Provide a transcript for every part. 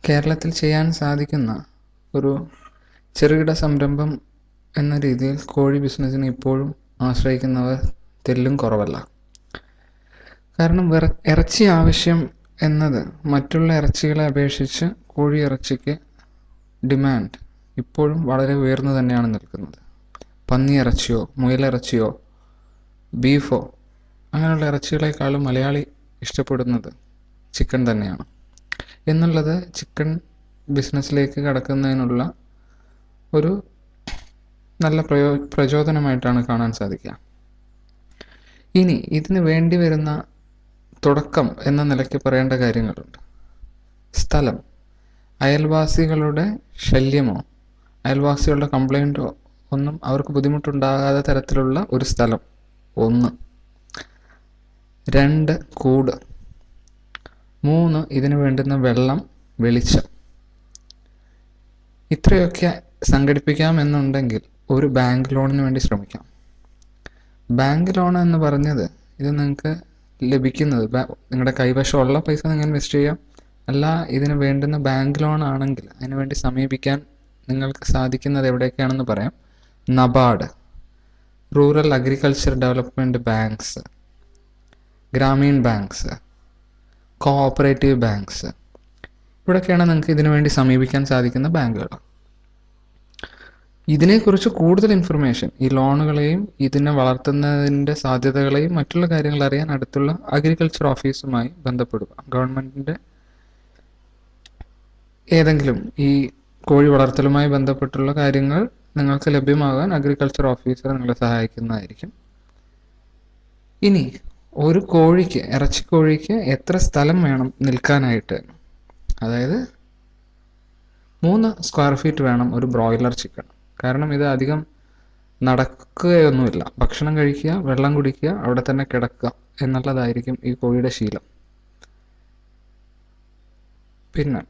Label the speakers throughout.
Speaker 1: കേരളത്തിൽ ചെയ്യാൻ സാധിക്കുന്ന ഒരു ചെറുകിട സംരംഭം എന്ന രീതിയിൽ കോഴി ബിസിനസ്സിനെ ഇപ്പോഴും ആശ്രയിക്കുന്നവർ തെല്ലും കുറവല്ല. കാരണം ഇറച്ചി ആവശ്യം എന്നത് മറ്റുള്ള ഇറച്ചികളെ അപേക്ഷിച്ച് കോഴി ഇറച്ചിക്ക് ഡിമാൻഡ് ഇപ്പോഴും വളരെ ഉയർന്നു തന്നെയാണ് നിൽക്കുന്നത്. പന്നി ഇറച്ചിയോ മുയലിറച്ചിയോ ബീഫോ അങ്ങനെയുള്ള ഇറച്ചികളെക്കാളും മലയാളി ഇഷ്ടപ്പെടുന്നത് ചിക്കൻ തന്നെയാണ് എന്നുള്ളത് ചിക്കൻ ബിസിനസ്സിലേക്ക് കടക്കുന്നതിനുള്ള ഒരു നല്ല പ്രചോദനമായിട്ടാണ് കാണാൻ സാധിക്കുക. ഇനി ഇതിന് വേണ്ടി വരുന്ന തുടക്കം എന്ന നിലയ്ക്ക് പറയേണ്ട കാര്യങ്ങളുണ്ട്. സ്ഥലം, അയൽവാസികളുടെ ശല്യമോ അയൽവാസികളുടെ കംപ്ലൈൻറ്റോ ഒന്നും അവർക്ക് ബുദ്ധിമുട്ടുണ്ടാകാത്ത തരത്തിലുള്ള ഒരു സ്ഥലം 1. 2 കൂട്. 3 ഇതിന് വേണ്ടുന്ന വെള്ളം, വെളിച്ചം. ഇത്രയൊക്കെ സംഘടിപ്പിക്കാമെന്നുണ്ടെങ്കിൽ ഒരു ബാങ്ക് ലോണിന് വേണ്ടി ശ്രമിക്കാം. ബാങ്ക് ലോൺ എന്ന് പറഞ്ഞത് ഇത് നിങ്ങൾക്ക് ലഭിക്കുന്നത് നിങ്ങളുടെ കൈവശമുള്ള പൈസ നിങ്ങൾ ഇൻവെസ്റ്റ് ചെയ്യാം. അല്ല, ഇതിന് വേണ്ടുന്ന ബാങ്ക് ലോൺ ആണെങ്കിൽ അതിനു വേണ്ടി സമീപിക്കാൻ നിങ്ങൾക്ക് സാധിക്കുന്നത് എവിടെയൊക്കെയാണെന്ന് പറയാം. NABARD, rural agriculture development banks, Grameen banks, cooperative banks, ഇവിടെയൊക്കെയാണ് നിങ്ങൾക്ക് ഇതിനു വേണ്ടി സമീപിക്കാൻ സാധിക്കുന്ന ബാങ്കുകൾ. ഇതിനെക്കുറിച്ച് കൂടുതൽ ഇൻഫർമേഷൻ, ഈ ലോണുകളെയും ഇതിനെ വളർത്തുന്നതിൻ്റെ സാധ്യതകളെയും മറ്റുള്ള കാര്യങ്ങൾ അറിയാൻ അടുത്തുള്ള അഗ്രികൾച്ചർ ഓഫീസുമായി ബന്ധപ്പെടുക. ഗവൺമെൻറ്റിൻ്റെ ഏതെങ്കിലും ഈ കോഴി വളർത്തലുമായി ബന്ധപ്പെട്ടുള്ള കാര്യങ്ങൾ നിങ്ങൾക്ക് ലഭ്യമാകാൻ അഗ്രികൾച്ചർ ഓഫീസർ നിങ്ങളെ സഹായിക്കുന്നതായിരിക്കും. ഇനി ഒരു കോഴിക്ക്, ഇറച്ചിക്കോഴിക്ക് എത്ര സ്ഥലം വേണം നിൽക്കാനായിട്ട്? അതായത് 3 സ്ക്വയർ ഫീറ്റ് വേണം ഒരു ബ്രോയിലർ ചിക്കൻ. കാരണം ഇത് അധികം നടക്കുകയൊന്നുമില്ല. ഭക്ഷണം കഴിക്കുക, വെള്ളം കുടിക്കുക, അവിടെ തന്നെ കിടക്കുക എന്നുള്ളതായിരിക്കും ഈ കോഴിയുടെ ശീലം. പിന്നെ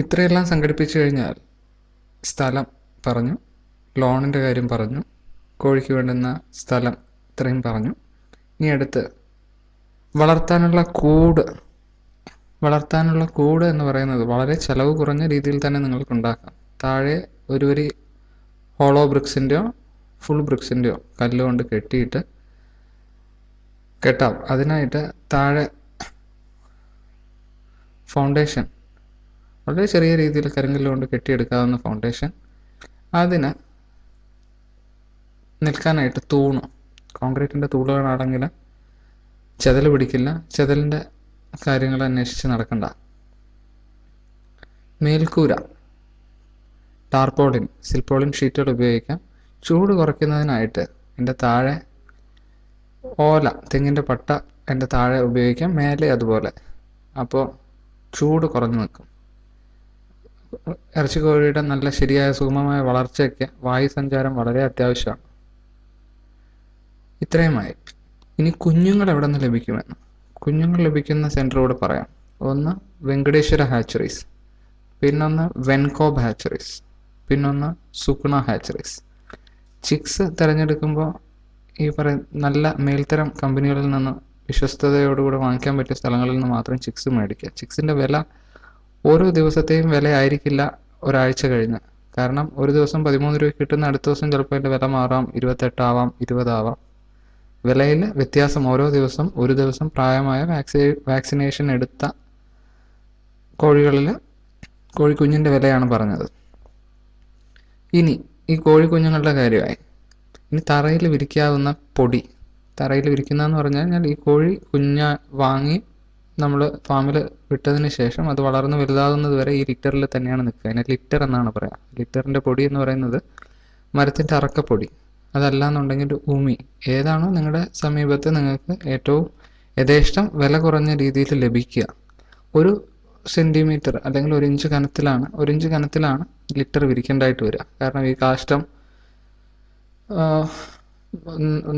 Speaker 1: ഇത്രയെല്ലാം സംഘടിപ്പിച്ചു കഴിഞ്ഞാൽ സ്ഥലം പറഞ്ഞു, ലോണിൻ്റെ കാര്യം പറഞ്ഞു, കോഴിക്ക് വേണ്ടുന്ന സ്ഥലം ഇത്രയും പറഞ്ഞു. ഇനി അടുത്ത് വളർത്താനുള്ള കൂട് എന്ന് പറയുന്നത് വളരെ ചെലവ് കുറഞ്ഞ രീതിയിൽ തന്നെ നിങ്ങൾക്ക് ഉണ്ടാക്കാം. താഴെ ഒരു വരി ഹോളോ ബ്രിക്സിൻ്റെയോ ഫുൾ ബ്രിക്സിൻ്റെയോ കല്ലുകൊണ്ട് കെട്ടാം. അതിനായിട്ട് താഴെ ഫൗണ്ടേഷൻ, വളരെ ചെറിയ രീതിയിൽ കരിങ്കല്ലുകൊണ്ട് കെട്ടിയെടുക്കാവുന്ന ഫൗണ്ടേഷൻ, അതിന് നിൽക്കാനായിട്ട് തൂണ്, കോൺക്രീറ്റിൻ്റെ തൂണുകളാണെങ്കിൽ ചെതൽ പിടിക്കില്ല, ചെതലിൻ്റെ കാര്യങ്ങൾ അന്വേഷിച്ച് നടക്കണ്ട. മേൽക്കൂര, ടാർപോളിൻ, സിൽപോളിൻ ഷീറ്റുകൾ ഉപയോഗിക്കാം. ചൂട് കുറയ്ക്കുന്നതിനായിട്ട് എൻ്റെ താഴെ ഓല, തെങ്ങിൻ്റെ പട്ട എൻ്റെ താഴെ ഉപയോഗിക്കാം, മേലെ അതുപോലെ. അപ്പോൾ ചൂട് കുറഞ്ഞു നിൽക്കും. ഇറച്ചിക്കോഴിയുടെ നല്ല ശരിയായ സുഗമമായ വളർച്ചയ്ക്ക് വായുസഞ്ചാരം വളരെ അത്യാവശ്യമാണ്. ഇത്രയുമായി. ഇനി കുഞ്ഞുങ്ങൾ എവിടെ നിന്ന് ലഭിക്കുമെന്ന്, കുഞ്ഞുങ്ങൾ ലഭിക്കുന്ന സെൻറ്ററോട് പറയാം. 1 വെങ്കടേശ്വര ഹാച്ചറീസ്, പിന്നൊന്ന് വെൻകോബ് ഹാച്ചറീസ്, പിന്നൊന്ന് സുഗുണ ഹാച്ചറീസ്. ചിക്സ് തിരഞ്ഞെടുക്കുമ്പോൾ ഈ നല്ല മേൽത്തരം കമ്പനികളിൽ നിന്ന് വിശ്വസ്തയോടുകൂടി വാങ്ങിക്കാൻ പറ്റിയ സ്ഥലങ്ങളിൽ നിന്ന് മാത്രം ചിക്സ് മേടിക്കുക. ചിക്സിൻ്റെ വില ഓരോ ദിവസത്തെയും വില ആയിരിക്കില്ല ഒരാഴ്ച കഴിഞ്ഞ്. കാരണം ഒരു ദിവസം 13 രൂപ കിട്ടുന്ന അടുത്ത ദിവസം ചിലപ്പോൾ അതിൻ്റെ വില മാറാം, 28 ആവാം, 20 ആവാം. വിലയിൽ വ്യത്യാസം ഓരോ ദിവസം. ഒരു ദിവസം പ്രായമായ വാക്സിനേഷൻ എടുത്ത കോഴിക്കുഞ്ഞിൻ്റെ വിലയാണ് പറഞ്ഞത്. ഇനി ഈ കോഴിക്കുഞ്ഞുങ്ങളുടെ കാര്യമായി. ഇനി തറയിൽ വിരിക്കാവുന്ന പൊടി, തറയിൽ വിരിക്കുന്നതെന്ന് പറഞ്ഞാൽ ഈ കോഴി വാങ്ങി നമ്മൾ ഫാമിൽ വിട്ടതിന് ശേഷം അത് വളർന്ന് വലുതാകുന്നത് വരെ ഈ ലിറ്ററിൽ തന്നെയാണ് നിൽക്കുക. അതിനെ ലിറ്റർ എന്നാണ് പറയുക. ലിറ്ററിൻ്റെ പൊടി എന്ന് പറയുന്നത് മരത്തിൻ്റെ അറക്കപ്പൊടി, അതല്ലാന്നുണ്ടെങ്കിൽ ഉമി, ഏതാണോ നിങ്ങളുടെ സമീപത്ത് നിങ്ങൾക്ക് ഏറ്റവും യഥേഷ്ടം വില കുറഞ്ഞ രീതിയിൽ ലഭിക്കുക. 1 സെൻറ്റിമീറ്റർ അല്ലെങ്കിൽ 1 ഇഞ്ച് കനത്തിലാണ് ലിറ്റർ വിരിക്കേണ്ടതായിട്ട് വരിക. കാരണം ഈ കാഷ്ടം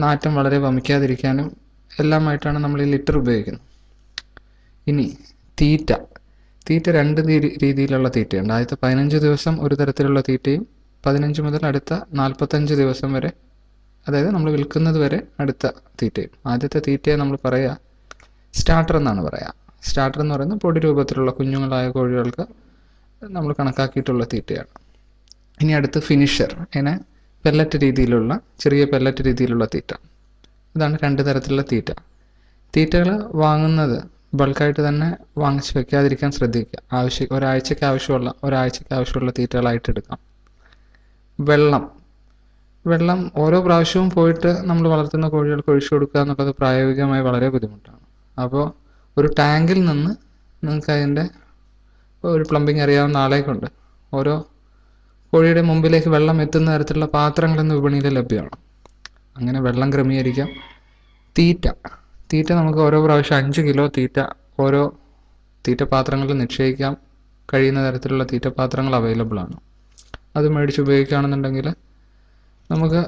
Speaker 1: നാറ്റം വളരെ വമിക്കാതിരിക്കാനും എല്ലാമായിട്ടാണ് നമ്മൾ ഈ ലിറ്റർ ഉപയോഗിക്കുന്നത്. ഇനി തീറ്റ 2 രീതിയിലുള്ള തീറ്റയുണ്ട്. ആദ്യത്തെ 15 ദിവസം ഒരു തരത്തിലുള്ള തീറ്റയും 15 മുതൽ അടുത്ത 45 ദിവസം വരെ, അതായത് നമ്മൾ വിൽക്കുന്നത് വരെ അടുത്ത തീറ്റയും. ആദ്യത്തെ തീറ്റയെ നമ്മൾ പറയുക സ്റ്റാർട്ടർ എന്നാണ് പറയുക. സ്റ്റാർട്ടർ എന്ന് പറയുന്നത് പൊടി രൂപത്തിലുള്ള കുഞ്ഞുങ്ങളായ കോഴികൾക്ക് നമ്മൾ കണക്കാക്കിയിട്ടുള്ള തീറ്റയാണ്. ഇനി അടുത്ത് ഫിനിഷർ, ഇങ്ങനെ പെല്ലറ്റ് രീതിയിലുള്ള ചെറിയ പെല്ലറ്റ് രീതിയിലുള്ള തീറ്റ. ഇതാണ് 2 തരത്തിലുള്ള തീറ്റ. തീറ്റകൾ വാങ്ങുന്നത് ബൾക്കായിട്ട് തന്നെ വാങ്ങിച്ച് വെക്കാതിരിക്കാൻ ശ്രദ്ധിക്കുക. ഒരാഴ്ചയ്ക്ക് ആവശ്യമുള്ള തീറ്റകളായിട്ട് എടുക്കാം. വെള്ളം ഓരോ പ്രാവശ്യവും പോയിട്ട് നമ്മൾ വളർത്തുന്ന കോഴികൾക്ക് ഒഴിച്ചു കൊടുക്കുക എന്നുള്ളത് പ്രായോഗികമായി വളരെ ബുദ്ധിമുട്ടാണ്. അപ്പോൾ ഒരു ടാങ്കിൽ നിന്ന് നിങ്ങൾക്ക് അതിൻ്റെ ഒരു പ്ലംബിംഗ് അറിയാവുന്ന ആളെ കൊണ്ട് ഓരോ കോഴിയുടെ മുമ്പിലേക്ക് വെള്ളം എത്തുന്ന തരത്തിലുള്ള പാത്രങ്ങൾ ഇന്ന് വിപണിയിൽ ലഭ്യമാണ്. അങ്ങനെ വെള്ളം ക്രമീകരിക്കാം. തീറ്റ നമുക്ക് ഓരോ പ്രാവശ്യം 5 കിലോ തീറ്റ ഓരോ തീറ്റ പാത്രങ്ങളിൽ നിക്ഷേപിക്കാൻ കഴിയുന്ന തരത്തിലുള്ള തീറ്റ പാത്രങ്ങൾ അവൈലബിൾ ആണ്. അത് മേടിച്ച് ഉപയോഗിക്കുകയാണെന്നുണ്ടെങ്കിൽ നമുക്ക്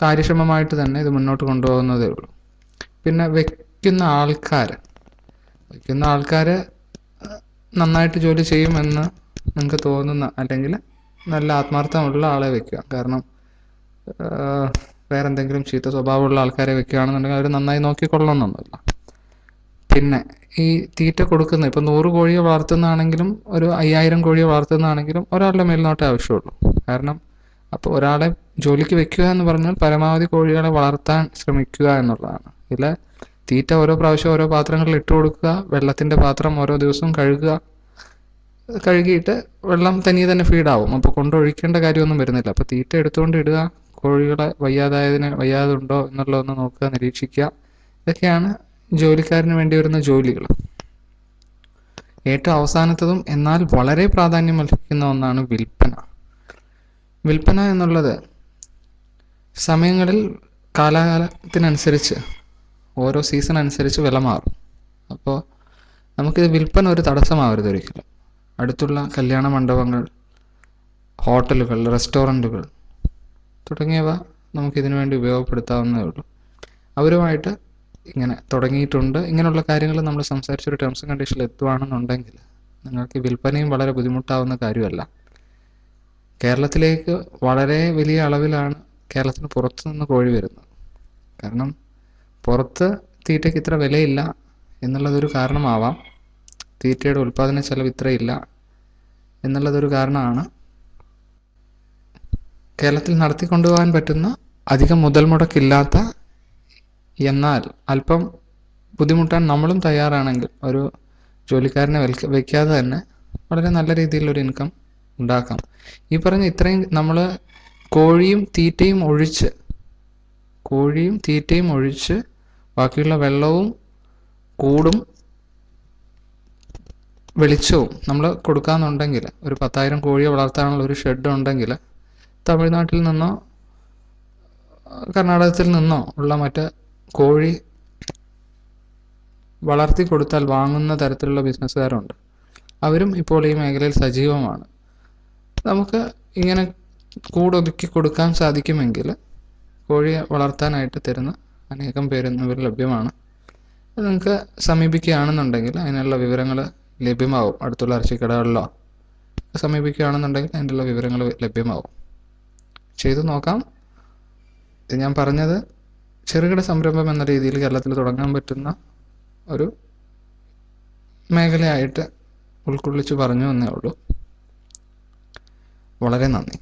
Speaker 1: കാര്യക്ഷമമായിട്ട് തന്നെ ഇത് മുന്നോട്ട് കൊണ്ടുപോകുന്നതേ ഉള്ളൂ. പിന്നെ വെക്കുന്ന ആൾക്കാർ നന്നായിട്ട് ജോലി ചെയ്യുമെന്ന് നിങ്ങൾക്ക് തോന്നുന്ന, അല്ലെങ്കിൽ നല്ല ആത്മാർത്ഥമുള്ള ആളെ വെക്കുക. കാരണം വേറെ എന്തെങ്കിലും ചീത്ത സ്വഭാവമുള്ള ആൾക്കാരെ വെക്കുകയാണെന്നുണ്ടെങ്കിൽ അവർ നന്നായി നോക്കിക്കൊള്ളണമെന്നൊന്നുമില്ല. പിന്നെ ഈ തീറ്റ കൊടുക്കുന്ന ഇപ്പം 100 കോഴിയെ വളർത്തുന്നതാണെങ്കിലും ഒരു 5000 കോഴിയെ വളർത്തുന്നതാണെങ്കിലും ഒരാളുടെ മേൽനോട്ടേ ആവശ്യമുള്ളൂ. കാരണം അപ്പോൾ ഒരാളെ ജോലിക്ക് വെക്കുക എന്ന് പറഞ്ഞാൽ പരമാവധി കോഴികളെ വളർത്താൻ ശ്രമിക്കുക എന്നുള്ളതാണ്. ഇതിൽ തീറ്റ ഓരോ പ്രാവശ്യം ഓരോ പാത്രങ്ങളിൽ ഇട്ട് കൊടുക്കുക, വെള്ളത്തിൻ്റെ പാത്രം ഓരോ ദിവസവും കഴുകിയിട്ട് വെള്ളം തനിയെ തന്നെ ഫീഡാവും. അപ്പോൾ കൊണ്ടൊഴിക്കേണ്ട കാര്യമൊന്നും വരുന്നില്ല. അപ്പോൾ തീറ്റ എടുത്തുകൊണ്ട് ഇടുക, കോഴികളെ വയ്യാതുണ്ടോ എന്നുള്ളതൊന്ന് നോക്കുക, നിരീക്ഷിക്കുക. ഇതൊക്കെയാണ് ജോലിക്കാരന് വേണ്ടി വരുന്ന ജോലികൾ. ഏറ്റവും അവസാനത്തതും എന്നാൽ വളരെ പ്രാധാന്യം അർഹിക്കുന്ന ഒന്നാണ് വിൽപ്പന എന്നുള്ളത് സമയങ്ങളിൽ കാലാകാലത്തിനനുസരിച്ച് ഓരോ സീസൺ അനുസരിച്ച് വില മാറും. അപ്പോൾ നമുക്കിത് വിൽപ്പന ഒരു തടസ്സമാവരുത് ഒരിക്കലും. അടുത്തുള്ള കല്യാണ മണ്ഡപങ്ങൾ, ഹോട്ടലുകൾ, റെസ്റ്റോറൻറ്റുകൾ തുടങ്ങിയവ നമുക്കിതിനു വേണ്ടി ഉപയോഗപ്പെടുത്താവുന്നതേ ഉള്ളൂ. അവരുമായിട്ട് ഇങ്ങനെ തുടങ്ങിയിട്ടുണ്ട്. ഇങ്ങനെയുള്ള കാര്യങ്ങൾ നമ്മൾ സംസാരിച്ചൊരു ടേംസ് ആൻഡ് കണ്ടീഷനിൽ എത്തുകയാണെന്നുണ്ടെങ്കിൽ നിങ്ങൾക്ക് വിൽപ്പനയും വളരെ ബുദ്ധിമുട്ടാവുന്ന കാര്യമല്ല. കേരളത്തിലേക്ക് വളരെ വലിയ അളവിലാണ് കേരളത്തിന് പുറത്തു നിന്ന് കോഴി വരുന്നത്. കാരണം പുറത്ത് തീറ്റയ്ക്ക് ഇത്ര വിലയില്ല എന്നുള്ളതൊരു കാരണമാവാം. തീറ്റയുടെ ഉൽപ്പാദന ചെലവ് ഇത്രയില്ല എന്നുള്ളതൊരു കാരണമാണ്. കേരളത്തിൽ നടത്തിക്കൊണ്ടുപോകാൻ പറ്റുന്ന അധികം മുതൽ മുടക്കില്ലാത്ത, എന്നാൽ അല്പം ബുദ്ധിമുട്ടാൻ നമ്മളും തയ്യാറാണെങ്കിൽ ഒരു ജോലിക്കാരനെ വയ്ക്കാതെ തന്നെ വളരെ നല്ല രീതിയിലൊരു ഇൻകം ഉണ്ടാക്കാം. ഈ പറഞ്ഞ ഇത്രയും നമ്മൾ കോഴിയും തീറ്റയും ഒഴിച്ച് ബാക്കിയുള്ള വെള്ളവും കൂടും വെളിച്ചവും നമ്മൾ കൊടുക്കാമെന്നുണ്ടെങ്കിൽ, ഒരു 10,000 കോഴിയെ വളർത്താനുള്ള ഒരു ഷെഡ് ഉണ്ടെങ്കിൽ തമിഴ്നാട്ടിൽ നിന്നോ കർണാടകത്തിൽ നിന്നോ ഉള്ള മറ്റ് കോഴി വളർത്തി കൊടുത്താൽ വാങ്ങുന്ന തരത്തിലുള്ള ബിസിനസ്സുകാരുണ്ട്. അവരും ഇപ്പോൾ ഈ മേഖലയിൽ സജീവമാണ്. നമുക്ക് ഇങ്ങനെ കൂടൊതുക്കി കൊടുക്കാൻ സാധിക്കുമെങ്കിൽ കോഴിയെ വളർത്താനായിട്ട് തരുന്ന അനേകം പേര് ഇവർ ലഭ്യമാണ്. നിങ്ങൾക്ക് സമീപിക്കുകയാണെന്നുണ്ടെങ്കിൽ അതിനുള്ള വിവരങ്ങൾ ലഭ്യമാവും. അടുത്തുള്ള ഇറച്ചിക്കടകളിലോ സമീപിക്കുകയാണെന്നുണ്ടെങ്കിൽ അതിനുള്ള വിവരങ്ങൾ ലഭ്യമാവും. ചെയ്തു നോക്കാം. ഇത് ഞാൻ പറഞ്ഞത് ചെറുകിട സംരംഭം എന്ന രീതിയിൽ കേരളത്തിൽ തുടങ്ങാൻ പറ്റുന്ന ഒരു മേഖലയായിട്ട് ഉൾക്കൊള്ളിച്ച് പറഞ്ഞു എന്നേ ഉള്ളൂ. വളരെ നന്ദി.